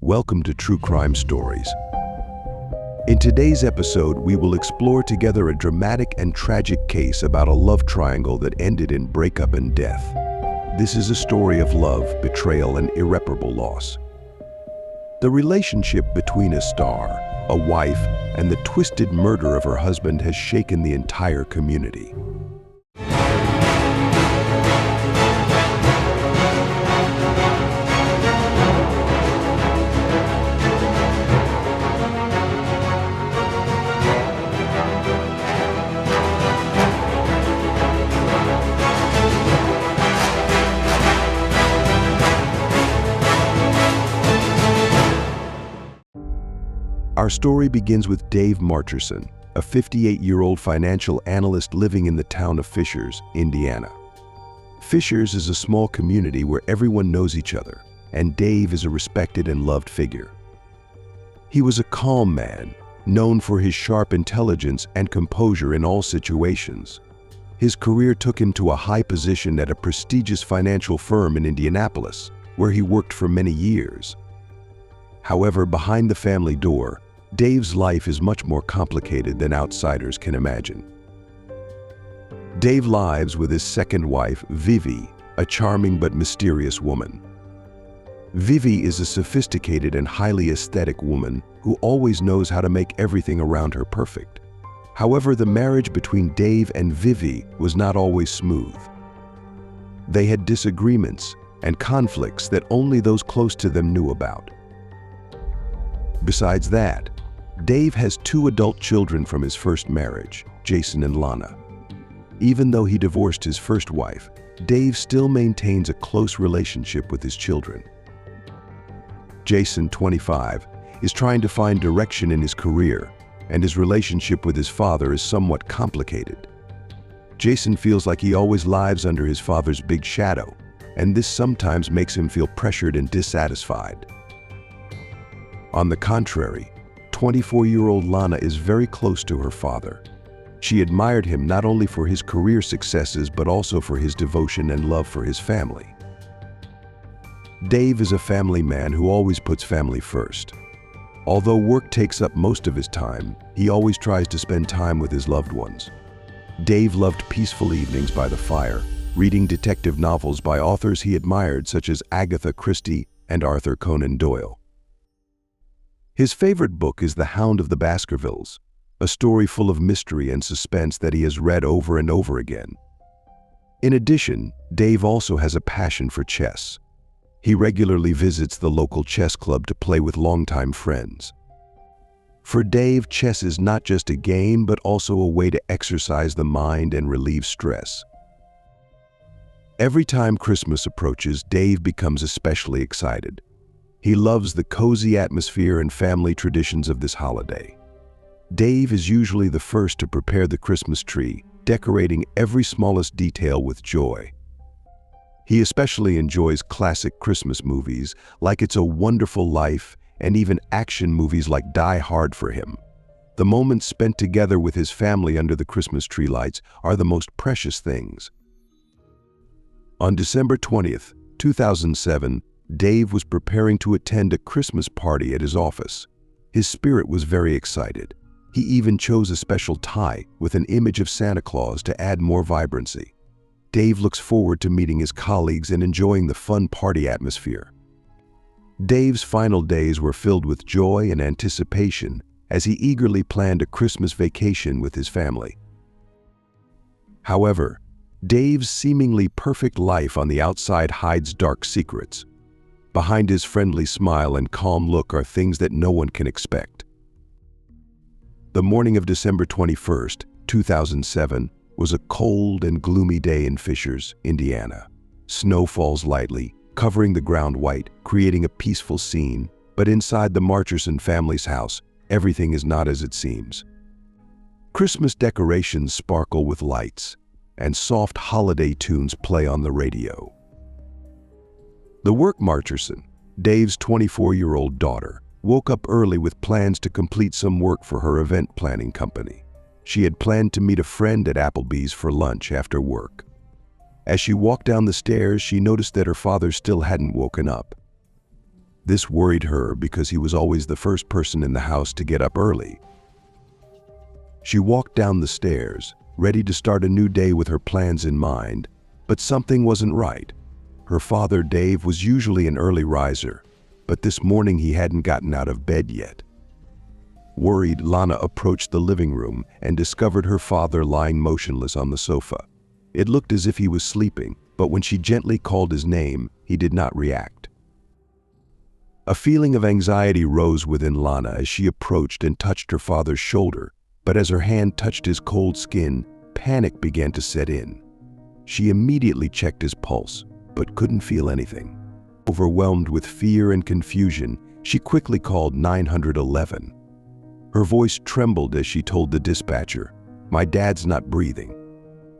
Welcome to True Crime Stories. In today's episode, we will explore together a dramatic and tragic case about a love triangle that ended in breakup and death. This is a story of love, betrayal, and irreparable loss. The relationship between a star, a wife, and the twisted murder of her husband has shaken the entire community. Our story begins with Dave Marcherson, a 58-year-old financial analyst living in the town of Fishers, Indiana. Fishers is a small community where everyone knows each other, and Dave is a respected and loved figure. He was a calm man, known for his sharp intelligence and composure in all situations. His career took him to a high position at a prestigious financial firm in Indianapolis, where he worked for many years. However, behind the family door, Dave's life is much more complicated than outsiders can imagine. Dave lives with his second wife, Vivie, a charming but mysterious woman. Vivie is a sophisticated and highly aesthetic woman who always knows how to make everything around her perfect. However, the marriage between Dave and Vivie was not always smooth. They had disagreements and conflicts that only those close to them knew about. Besides that, Dave has two adult children from his first marriage, Jason and Lana. Even though he divorced his first wife, Dave still maintains a close relationship with his children. Jason, 25, is trying to find direction in his career, and his relationship with his father is somewhat complicated. Jason feels like he always lives under his father's big shadow, and this sometimes makes him feel pressured and dissatisfied. On the contrary, 24-year-old Lana is very close to her father. She admired him not only for his career successes but also for his devotion and love for his family. Dave is a family man who always puts family first. Although work takes up most of his time, he always tries to spend time with his loved ones. Dave loved peaceful evenings by the fire, reading detective novels by authors he admired such as Agatha Christie and Arthur Conan Doyle. His favorite book is The Hound of the Baskervilles, a story full of mystery and suspense that he has read over and over again. In addition, Dave also has a passion for chess. He regularly visits the local chess club to play with longtime friends. For Dave, chess is not just a game but also a way to exercise the mind and relieve stress. Every time Christmas approaches, Dave becomes especially excited. He loves the cozy atmosphere and family traditions of this holiday. Dave is usually the first to prepare the Christmas tree, decorating every smallest detail with joy. He especially enjoys classic Christmas movies like It's a Wonderful Life and even action movies like Die Hard for him. The moments spent together with his family under the Christmas tree lights are the most precious things. On December 20th, 2007, Dave was preparing to attend a Christmas party at his office. His spirit was very excited. He even chose a special tie with an image of Santa Claus to add more vibrancy. Dave looks forward to meeting his colleagues and enjoying the fun party atmosphere. Dave's final days were filled with joy and anticipation as he eagerly planned a Christmas vacation with his family. However, Dave's seemingly perfect life on the outside hides dark secrets. Behind his friendly smile and calm look are things that no one can expect. The morning of December 21st, 2007, was a cold and gloomy day in Fishers, Indiana. Snow falls lightly, covering the ground white, creating a peaceful scene, but inside the Marcherson family's house, everything is not as it seems. Christmas decorations sparkle with lights, and soft holiday tunes play on the radio. The work Marcherson, Dave's 24-year-old daughter, woke up early with plans to complete some work for her event planning company. She had planned to meet a friend at Applebee's for lunch after work. As she walked down the stairs, she noticed that her father still hadn't woken up. This worried her because he was always the first person in the house to get up early. She walked down the stairs, ready to start a new day with her plans in mind, but something wasn't right. Her father, Dave, was usually an early riser, but this morning he hadn't gotten out of bed yet. Worried, Lana approached the living room and discovered her father lying motionless on the sofa. It looked as if he was sleeping, but when she gently called his name, he did not react. A feeling of anxiety rose within Lana as she approached and touched her father's shoulder, but as her hand touched his cold skin, panic began to set in. She immediately checked his pulse, but couldn't feel anything. Overwhelmed with fear and confusion, she quickly called 911. Her voice trembled as she told the dispatcher, "My dad's not breathing."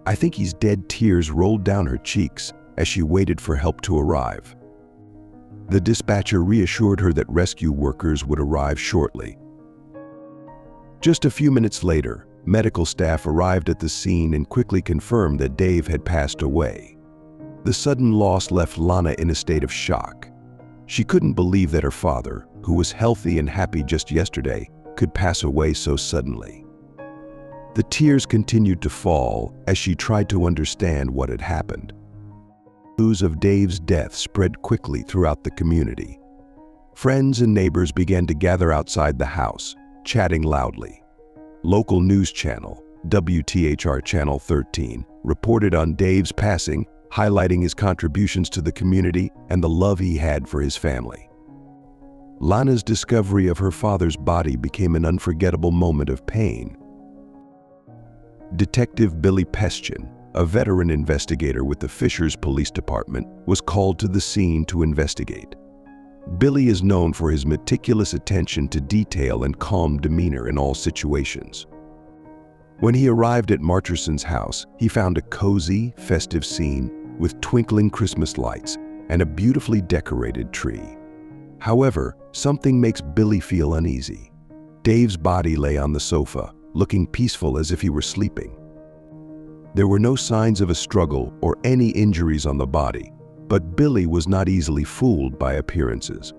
"I think he's dead." Tears rolled down her cheeks as she waited for help to arrive. The dispatcher reassured her that rescue workers would arrive shortly. Just a few minutes later, medical staff arrived at the scene and quickly confirmed that Dave had passed away. The sudden loss left Lana in a state of shock. She couldn't believe that her father, who was healthy and happy just yesterday, could pass away so suddenly. The tears continued to fall as she tried to understand what had happened. News of Dave's death spread quickly throughout the community. Friends and neighbors began to gather outside the house, chatting loudly. Local news channel, WTHR Channel 13, reported on Dave's passing, highlighting his contributions to the community and the love he had for his family. Lana's discovery of her father's body became an unforgettable moment of pain. Detective Billy Pestian, a veteran investigator with the Fishers Police Department, was called to the scene to investigate. Billy is known for his meticulous attention to detail and calm demeanor in all situations. When he arrived at Marcherson's house, he found a cozy, festive scene with twinkling Christmas lights and a beautifully decorated tree. However, something makes Billy feel uneasy. Dave's body lay on the sofa, looking peaceful as if he were sleeping. There were no signs of a struggle or any injuries on the body, but Billy was not easily fooled by appearances.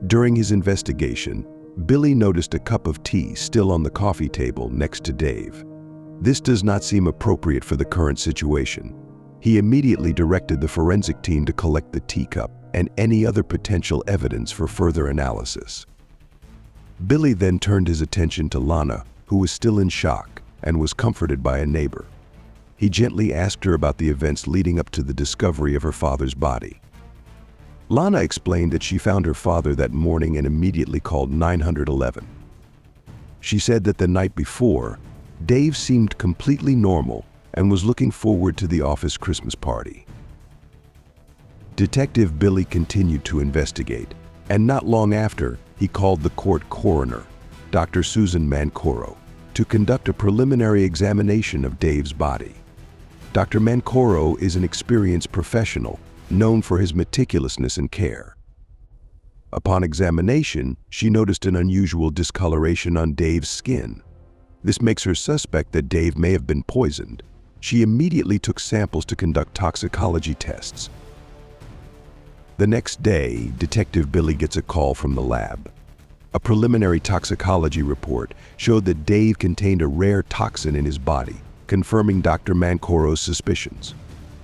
During his investigation, Billy noticed a cup of tea still on the coffee table next to Dave. This does not seem appropriate for the current situation. He immediately directed the forensic team to collect the teacup and any other potential evidence for further analysis. Billy then turned his attention to Lana, who was still in shock and was comforted by a neighbor. He gently asked her about the events leading up to the discovery of her father's body. Lana explained that she found her father that morning and immediately called 911. She said that the night before, Dave seemed completely normal and was looking forward to the office Christmas party. Detective Billy continued to investigate, and not long after, he called the court coroner, Dr. Susan Mancoro, to conduct a preliminary examination of Dave's body. Dr. Mancoro is an experienced professional known for his meticulousness and care. Upon examination, she noticed an unusual discoloration on Dave's skin. This makes her suspect that Dave may have been poisoned. She immediately took samples to conduct toxicology tests. The next day, Detective Billy gets a call from the lab. A preliminary toxicology report showed that Dave contained a rare toxin in his body, confirming Dr. Mancoro's suspicions.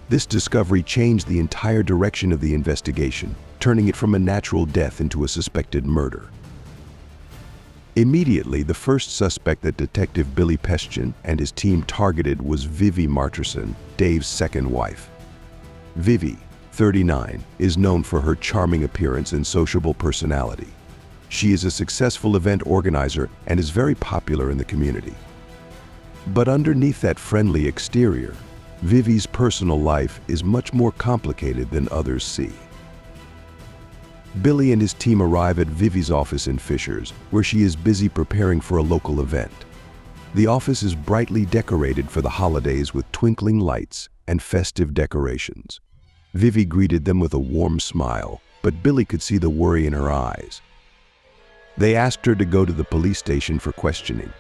This discovery changed the entire direction of the investigation, turning it from a natural death into a suspected murder. Immediately, the first suspect that Detective Billy Pestian and his team targeted was Vivie Marcherson, Dave's second wife. Vivie, 39, is known for her charming appearance and sociable personality. She is a successful event organizer and is very popular in the community. But underneath that friendly exterior, Vivie's personal life is much more complicated than others see. Billy and his team arrive at Vivie's office in Fishers, where she is busy preparing for a local event. The office is brightly decorated for the holidays with twinkling lights and festive decorations. Vivie greeted them with a warm smile, but Billy could see the worry in her eyes. They asked her to go to the police station for questioning.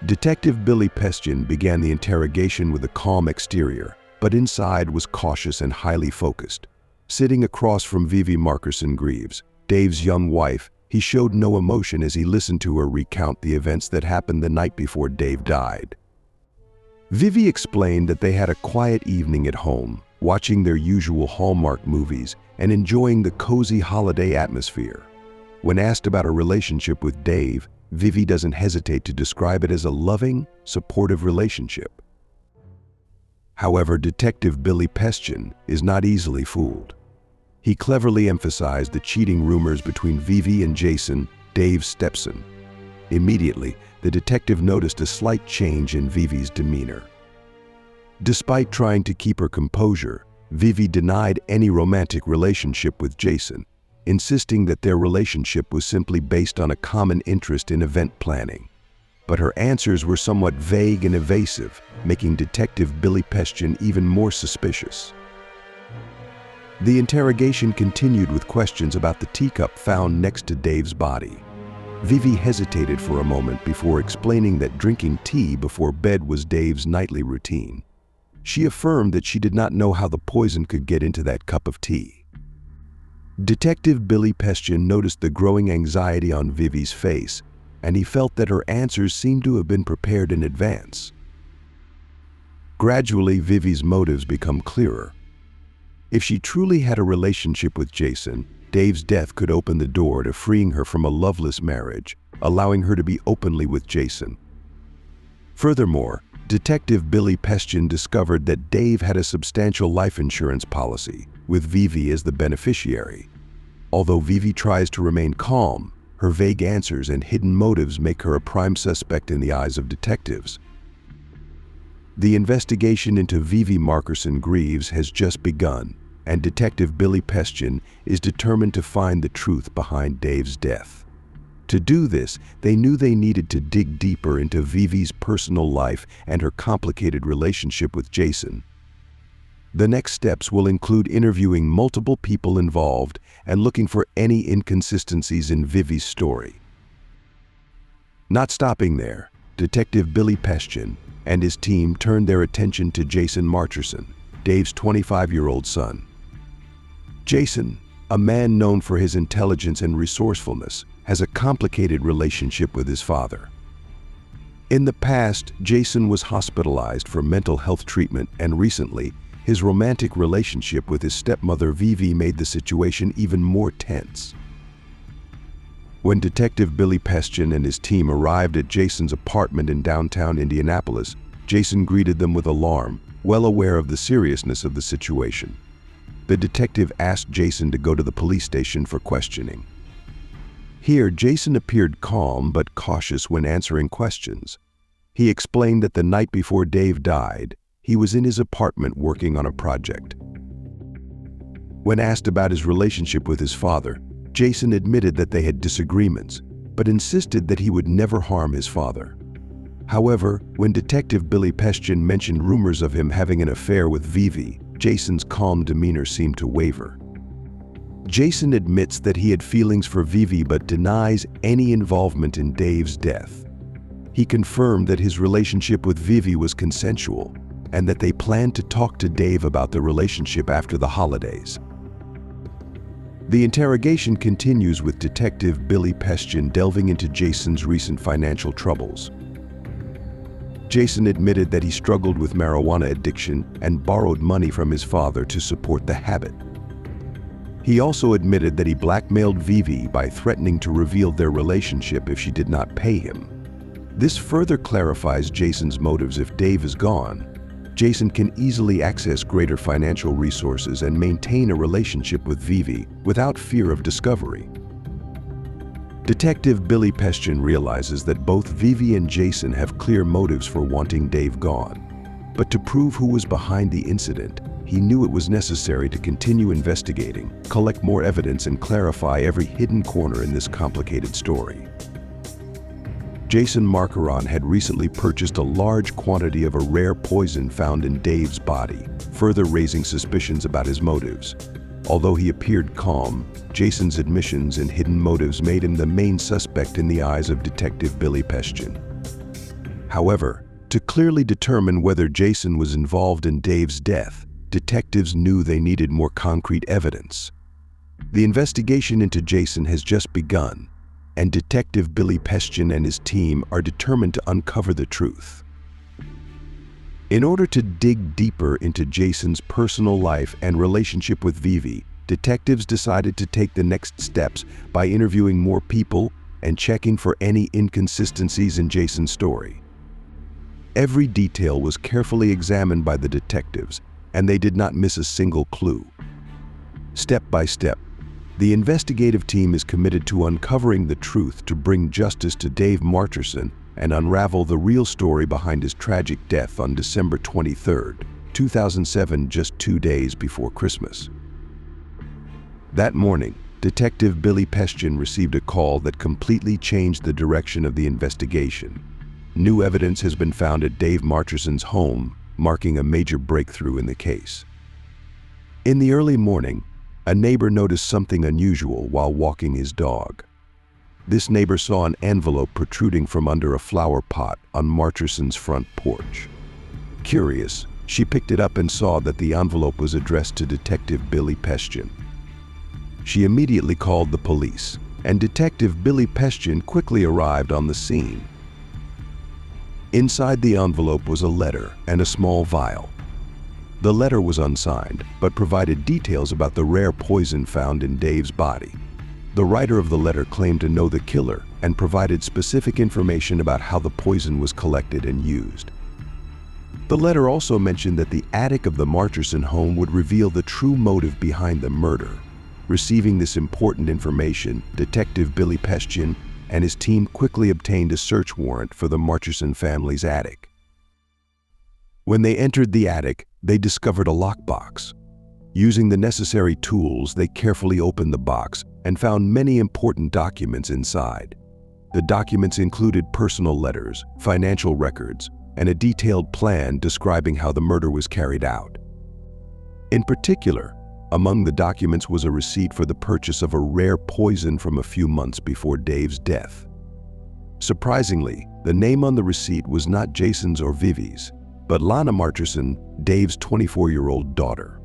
Detective Billy Pestian began the interrogation with a calm exterior, but inside was cautious and highly focused. Sitting across from Vivie Marcherson Greaves, Dave's young wife, he showed no emotion as he listened to her recount the events that happened the night before Dave died. Vivie explained that they had a quiet evening at home, watching their usual Hallmark movies and enjoying the cozy holiday atmosphere. When asked about her relationship with Dave, Vivie doesn't hesitate to describe it as a loving, supportive relationship. However, Detective Billy Pestian is not easily fooled. He cleverly emphasized the cheating rumors between Vivie and Jason, Dave's stepson. Immediately, the detective noticed a slight change in Vivie's demeanor. Despite trying to keep her composure, Vivie denied any romantic relationship with Jason, insisting that their relationship was simply based on a common interest in event planning. But her answers were somewhat vague and evasive, making Detective Billy Pestian even more suspicious. The interrogation continued with questions about the teacup found next to Dave's body. Vivie hesitated for a moment before explaining that drinking tea before bed was Dave's nightly routine. She affirmed that she did not know how the poison could get into that cup of tea. Detective Billy Pestian noticed the growing anxiety on Vivie's face, and he felt that her answers seemed to have been prepared in advance. Gradually, Vivie's motives become clearer. If she truly had a relationship with Jason, Dave's death could open the door to freeing her from a loveless marriage, allowing her to be openly with Jason. Furthermore, Detective Billy Pestian discovered that Dave had a substantial life insurance policy, with Vivie as the beneficiary. Although Vivie tries to remain calm, her vague answers and hidden motives make her a prime suspect in the eyes of detectives. The investigation into Vivie Marcherson Greaves has just begun, and Detective Billy Pestian is determined to find the truth behind Dave's death. To do this, they knew they needed to dig deeper into Vivie's personal life and her complicated relationship with Jason. The next steps will include interviewing multiple people involved and looking for any inconsistencies in Vivie's story. Not stopping there, Detective Billy Pestian and his team turned their attention to Jason Marcherson, Dave's 25-year-old son. Jason, a man known for his intelligence and resourcefulness, has a complicated relationship with his father. In the past, Jason was hospitalized for mental health treatment, and recently, his romantic relationship with his stepmother Vivie made the situation even more tense. When Detective Billy Pestian and his team arrived at Jason's apartment in downtown Indianapolis, Jason greeted them with alarm, well aware of the seriousness of the situation. The detective asked Jason to go to the police station for questioning. Here, Jason appeared calm but cautious when answering questions. He explained that the night before Dave died, he was in his apartment working on a project. When asked about his relationship with his father, Jason admitted that they had disagreements, but insisted that he would never harm his father. However, when Detective Billy Pestian mentioned rumors of him having an affair with Vivie, Jason's calm demeanor seemed to waver. Jason admits that he had feelings for Vivie but denies any involvement in Dave's death. He confirmed that his relationship with Vivie was consensual and that they planned to talk to Dave about the relationship after the holidays. The interrogation continues with Detective Billy Pestian delving into Jason's recent financial troubles. Jason admitted that he struggled with marijuana addiction and borrowed money from his father to support the habit. He also admitted that he blackmailed Vivie by threatening to reveal their relationship if she did not pay him. This further clarifies Jason's motives. If Dave is gone, Jason can easily access greater financial resources and maintain a relationship with Vivie without fear of discovery. Detective Billy Pestian realizes that both Vivie and Jason have clear motives for wanting Dave gone. But to prove who was behind the incident, he knew it was necessary to continue investigating, collect more evidence, and clarify every hidden corner in this complicated story. Jason Marcherson had recently purchased a large quantity of a rare poison found in Dave's body, further raising suspicions about his motives. Although he appeared calm, Jason's admissions and hidden motives made him the main suspect in the eyes of Detective Billy Pestian. However, to clearly determine whether Jason was involved in Dave's death, detectives knew they needed more concrete evidence. The investigation into Jason has just begun, and Detective Billy Pestian and his team are determined to uncover the truth. In order to dig deeper into Jason's personal life and relationship with Vivie, detectives decided to take the next steps by interviewing more people and checking for any inconsistencies in Jason's story. Every detail was carefully examined by the detectives, and they did not miss a single clue. Step by step, the investigative team is committed to uncovering the truth to bring justice to Dave Marcherson and unravel the real story behind his tragic death on December 23, 2007, just 2 days before Christmas. That morning, Detective Billy Pestian received a call that completely changed the direction of the investigation. New evidence has been found at Dave Marcherson's home, marking a major breakthrough in the case. In the early morning, a neighbor noticed something unusual while walking his dog. This neighbor saw an envelope protruding from under a flower pot on Marcherson's front porch. Curious, she picked it up and saw that the envelope was addressed to Detective Billy Pestian. She immediately called the police, and Detective Billy Pestian quickly arrived on the scene. Inside the envelope was a letter and a small vial. The letter was unsigned, but provided details about the rare poison found in Dave's body. The writer of the letter claimed to know the killer and provided specific information about how the poison was collected and used. The letter also mentioned that the attic of the Marcherson home would reveal the true motive behind the murder. Receiving this important information, Detective Billy Pestian and his team quickly obtained a search warrant for the Marcherson family's attic. When they entered the attic, they discovered a lockbox. Using the necessary tools, they carefully opened the box and found many important documents inside. The documents included personal letters, financial records, and a detailed plan describing how the murder was carried out. In particular, among the documents was a receipt for the purchase of a rare poison from a few months before Dave's death. Surprisingly, the name on the receipt was not Jason's or Vivie's, but Lana Marcherson, Dave's 24-year-old daughter.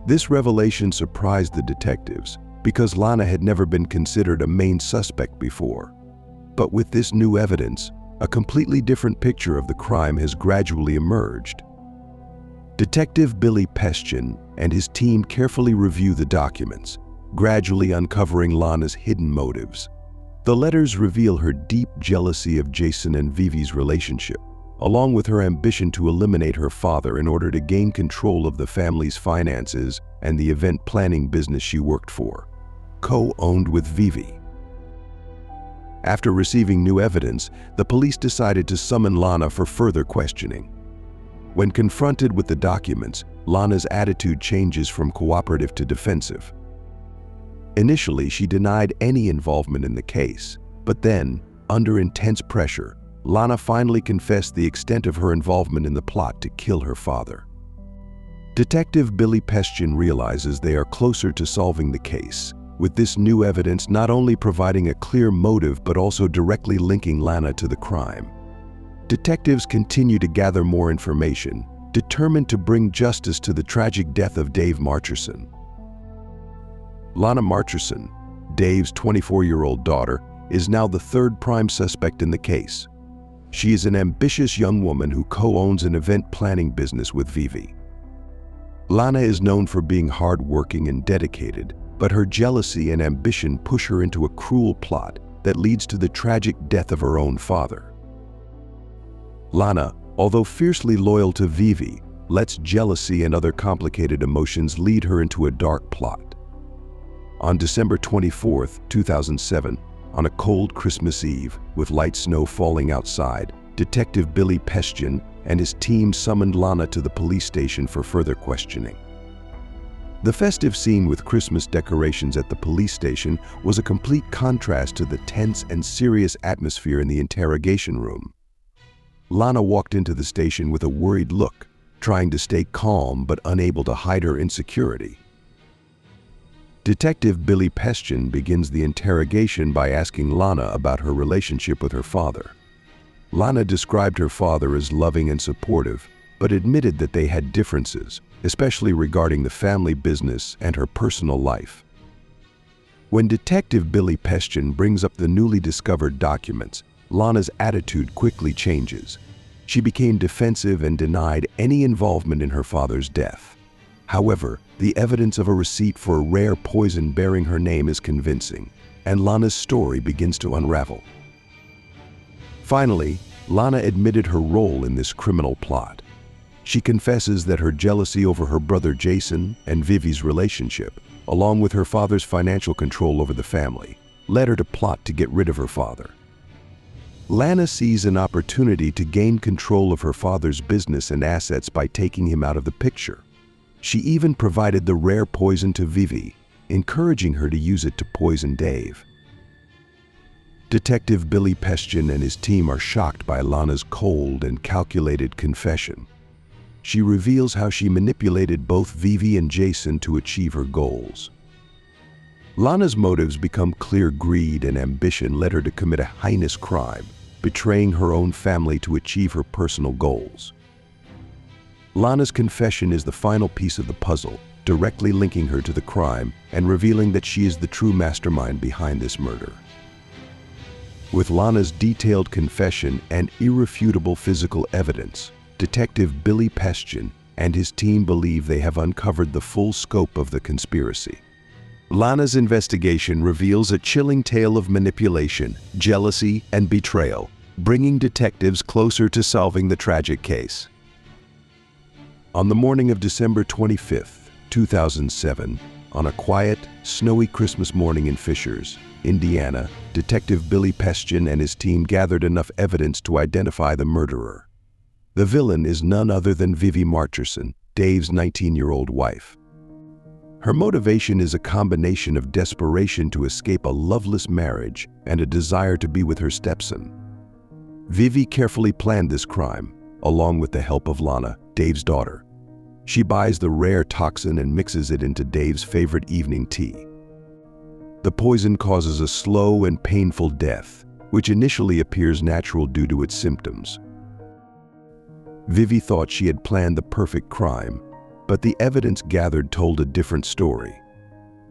This revelation surprised the detectives because Lana had never been considered a main suspect before. But with this new evidence, a completely different picture of the crime has gradually emerged. Detective Billy Pestian and his team carefully review the documents, gradually uncovering Lana's hidden motives. The letters reveal her deep jealousy of Jason and Vivie's relationship, along with her ambition to eliminate her father in order to gain control of the family's finances and the event planning business she worked for, co-owned with Vivie. After receiving new evidence, the police decided to summon Lana for further questioning. When confronted with the documents, Lana's attitude changes from cooperative to defensive. Initially, she denied any involvement in the case, but then, under intense pressure, Lana finally confessed the extent of her involvement in the plot to kill her father. Detective Billy Pestian realizes they are closer to solving the case, with this new evidence not only providing a clear motive but also directly linking Lana to the crime. Detectives continue to gather more information, determined to bring justice to the tragic death of Dave Marcherson. Lana Marcherson, Dave's 24-year-old daughter, is now the third prime suspect in the case. She is an ambitious young woman who co-owns an event planning business with Vivie. Lana is known for being hardworking and dedicated, but her jealousy and ambition push her into a cruel plot that leads to the tragic death of her own father. Lana, although fiercely loyal to Vivie, lets jealousy and other complicated emotions lead her into a dark plot. On December 24, 2007, on a cold Christmas Eve, with light snow falling outside, Detective Billy Pestian and his team summoned Lana to the police station for further questioning. The festive scene with Christmas decorations at the police station was a complete contrast to the tense and serious atmosphere in the interrogation room. Lana walked into the station with a worried look, trying to stay calm but unable to hide her insecurity. Detective Billy Pestian begins the interrogation by asking Lana about her relationship with her father. Lana described her father as loving and supportive, but admitted that they had differences, especially regarding the family business and her personal life. When Detective Billy Pestian brings up the newly discovered documents, Lana's attitude quickly changes. She became defensive and denied any involvement in her father's death. However, the evidence of a receipt for a rare poison bearing her name is convincing, and Lana's story begins to unravel. Finally, Lana admitted her role in this criminal plot. She confesses that her jealousy over her brother Jason and Vivie's relationship, along with her father's financial control over the family, led her to plot to get rid of her father. Lana sees an opportunity to gain control of her father's business and assets by taking him out of the picture. She even provided the rare poison to Vivie, encouraging her to use it to poison Dave. Detective Billy Pestian and his team are shocked by Lana's cold and calculated confession. She reveals how she manipulated both Vivie and Jason to achieve her goals. Lana's motives become clear. Greed and ambition led her to commit a heinous crime, betraying her own family to achieve her personal goals. Lana's confession is the final piece of the puzzle, directly linking her to the crime and revealing that she is the true mastermind behind this murder. With Lana's detailed confession and irrefutable physical evidence, Detective Billy Pestian and his team believe they have uncovered the full scope of the conspiracy. Lana's investigation reveals a chilling tale of manipulation, jealousy, and betrayal, bringing detectives closer to solving the tragic case. On the morning of December 25, 2007, on a quiet, snowy Christmas morning in Fishers, Indiana, Detective Billy Pestian and his team gathered enough evidence to identify the murderer. The villain is none other than Vivie Marcherson, Dave's 19-year-old wife. Her motivation is a combination of desperation to escape a loveless marriage and a desire to be with her stepson. Vivie carefully planned this crime, along with the help of Lana, Dave's daughter. She buys the rare toxin and mixes it into Dave's favorite evening tea. The poison causes a slow and painful death, which initially appears natural due to its symptoms. Vivie thought she had planned the perfect crime, but the evidence gathered told a different story.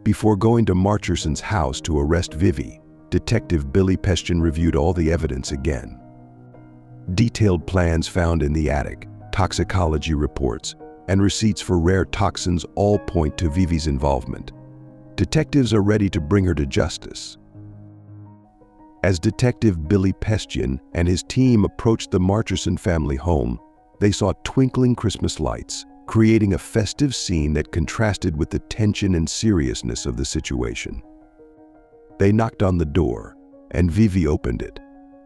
Before going to Marcherson's house to arrest Vivie, Detective Billy Pestian reviewed all the evidence again. Detailed plans found in the attic, toxicology reports, and receipts for rare toxins all point to Vivie's involvement. Detectives are ready to bring her to justice. As Detective Billy Pestian and his team approached the Marcherson family home, they saw twinkling Christmas lights, creating a festive scene that contrasted with the tension and seriousness of the situation. They knocked on the door, and Vivie opened it,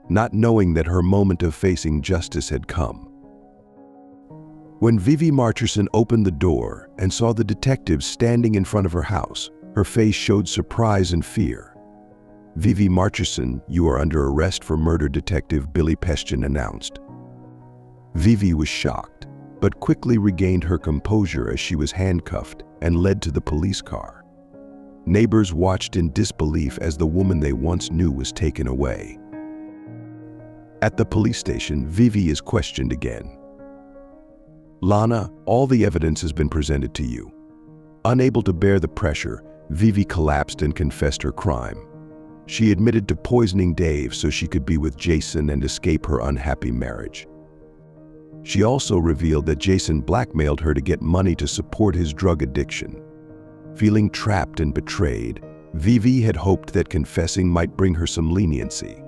not knowing that her moment of facing justice had come. When Vivie Marcherson opened the door and saw the detectives standing in front of her house, her face showed surprise and fear. "Vivie Marcherson, you are under arrest for murder," Detective Billy Pestian announced. Vivie was shocked, but quickly regained her composure as she was handcuffed and led to the police car. Neighbors watched in disbelief as the woman they once knew was taken away. At the police station, Vivie is questioned again. "Lana, all the evidence has been presented to you." Unable to bear the pressure, Vivie collapsed and confessed her crime. She admitted to poisoning Dave so she could be with Jason and escape her unhappy marriage. She also revealed that Jason blackmailed her to get money to support his drug addiction. Feeling trapped and betrayed, Vivie had hoped that confessing might bring her some leniency.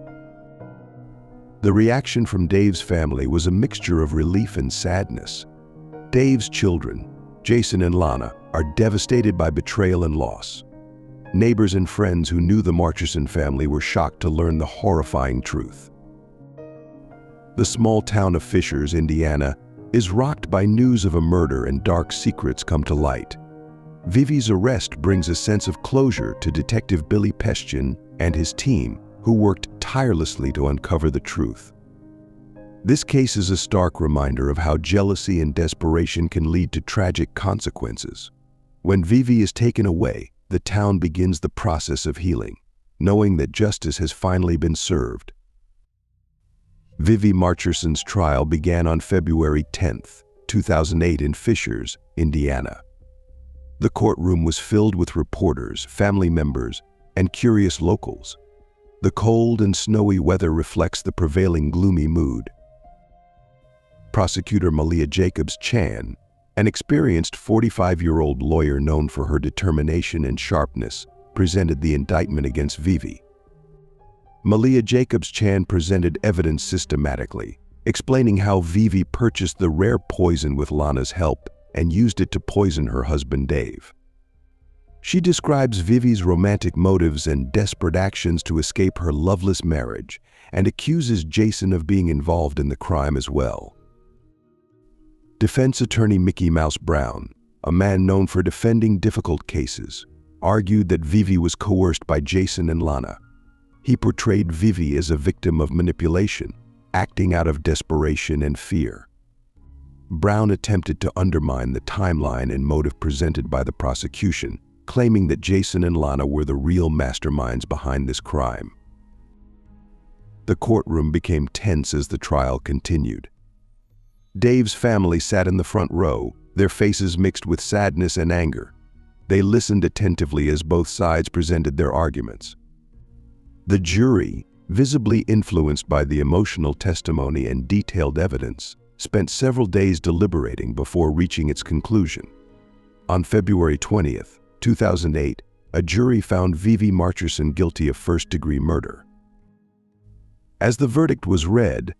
The reaction from Dave's family was a mixture of relief and sadness. Dave's children, Jason and Lana, are devastated by betrayal and loss. Neighbors and friends who knew the Marcherson family were shocked to learn the horrifying truth. The small town of Fishers, Indiana, is rocked by news of a murder and dark secrets come to light. Vivie's arrest brings a sense of closure to Detective Billy Pestian and his team, who worked tirelessly to uncover the truth. This case is a stark reminder of how jealousy and desperation can lead to tragic consequences. When Vivie is taken away, the town begins the process of healing, knowing that justice has finally been served. Vivie Marcherson's trial began on February 10, 2008 in Fishers, Indiana. The courtroom was filled with reporters, family members, and curious locals. The cold and snowy weather reflects the prevailing gloomy mood. Prosecutor Malia Jacobs-Chan, an experienced 45-year-old lawyer known for her determination and sharpness, presented the indictment against Vivie. Malia Jacobs-Chan presented evidence systematically, explaining how Vivie purchased the rare poison with Lana's help and used it to poison her husband Dave. She describes Vivie's romantic motives and desperate actions to escape her loveless marriage and accuses Jason of being involved in the crime as well. Defense attorney Mickey Mouse Brown, a man known for defending difficult cases, argued that Vivie was coerced by Jason and Lana. He portrayed Vivie as a victim of manipulation, acting out of desperation and fear. Brown attempted to undermine the timeline and motive presented by the prosecution, claiming that Jason and Lana were the real masterminds behind this crime. The courtroom became tense as the trial continued. Dave's family sat in the front row, their faces mixed with sadness and anger. They listened attentively as both sides presented their arguments. The jury, visibly influenced by the emotional testimony and detailed evidence, spent several days deliberating before reaching its conclusion. On February 20th, 2008, a jury found Vivie Marcherson guilty of first-degree murder. As the verdict was read,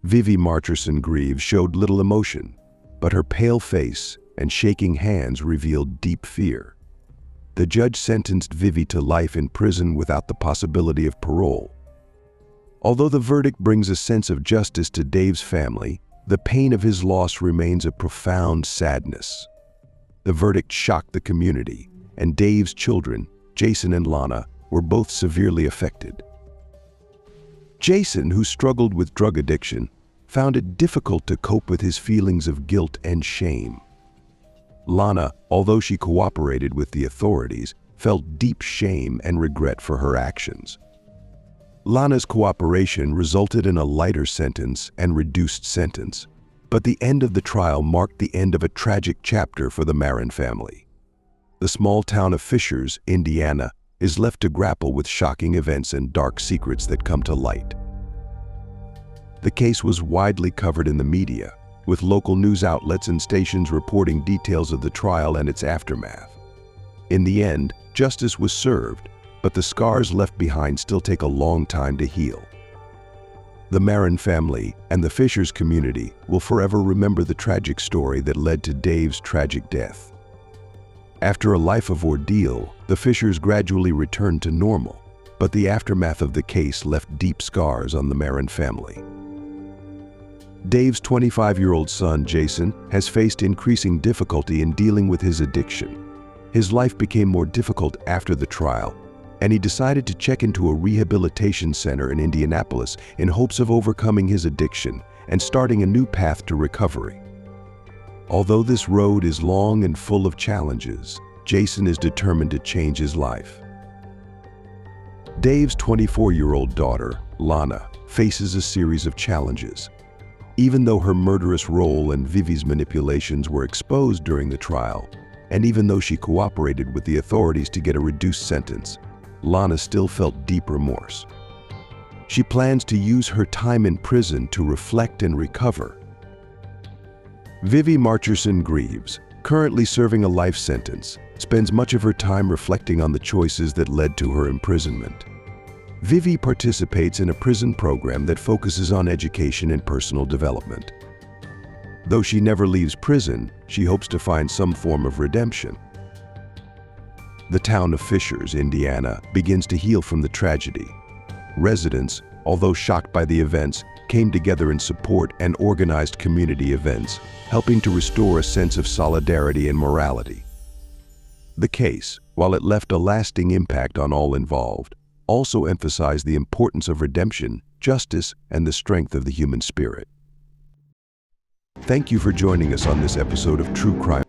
Vivie Marcherson Greaves showed little emotion, but her pale face and shaking hands revealed deep fear. The judge sentenced Vivie to life in prison without the possibility of parole. Although the verdict brings a sense of justice to Dave's family, the pain of his loss remains a profound sadness. The verdict shocked the community, and Dave's children, Jason and Lana, were both severely affected. Jason, who struggled with drug addiction, found it difficult to cope with his feelings of guilt and shame. Lana, although she cooperated with the authorities, felt deep shame and regret for her actions. Lana's cooperation resulted in a lighter sentence and reduced sentence, but the end of the trial marked the end of a tragic chapter for the Marin family. The small town of Fishers, Indiana, is left to grapple with shocking events and dark secrets that come to light. The case was widely covered in the media, with local news outlets and stations reporting details of the trial and its aftermath. In the end, justice was served, but the scars left behind still take a long time to heal. The Marin family and the Fishers community will forever remember the tragic story that led to Dave's tragic death. After a life of ordeal, the Fishers gradually returned to normal, but the aftermath of the case left deep scars on the Marin family. Dave's 25-year-old son, Jason, has faced increasing difficulty in dealing with his addiction. His life became more difficult after the trial, and he decided to check into a rehabilitation center in Indianapolis in hopes of overcoming his addiction and starting a new path to recovery. Although this road is long and full of challenges, Jason is determined to change his life. Dave's 24-year-old daughter, Lana, faces a series of challenges. Even though her murderous role and Vivie's manipulations were exposed during the trial, and even though she cooperated with the authorities to get a reduced sentence, Lana still felt deep remorse. She plans to use her time in prison to reflect and recover. Vivie Marcherson Greaves, currently serving a life sentence, spends much of her time reflecting on the choices that led to her imprisonment. Vivie participates in a prison program that focuses on education and personal development. Though she never leaves prison, she hopes to find some form of redemption. The town of Fishers, Indiana, begins to heal from the tragedy. Residents, although shocked by the events, came together in support and organized community events, helping to restore a sense of solidarity and morality. The case, while it left a lasting impact on all involved, also emphasized the importance of redemption, justice, and the strength of the human spirit. Thank you for joining us on this episode of True Crime.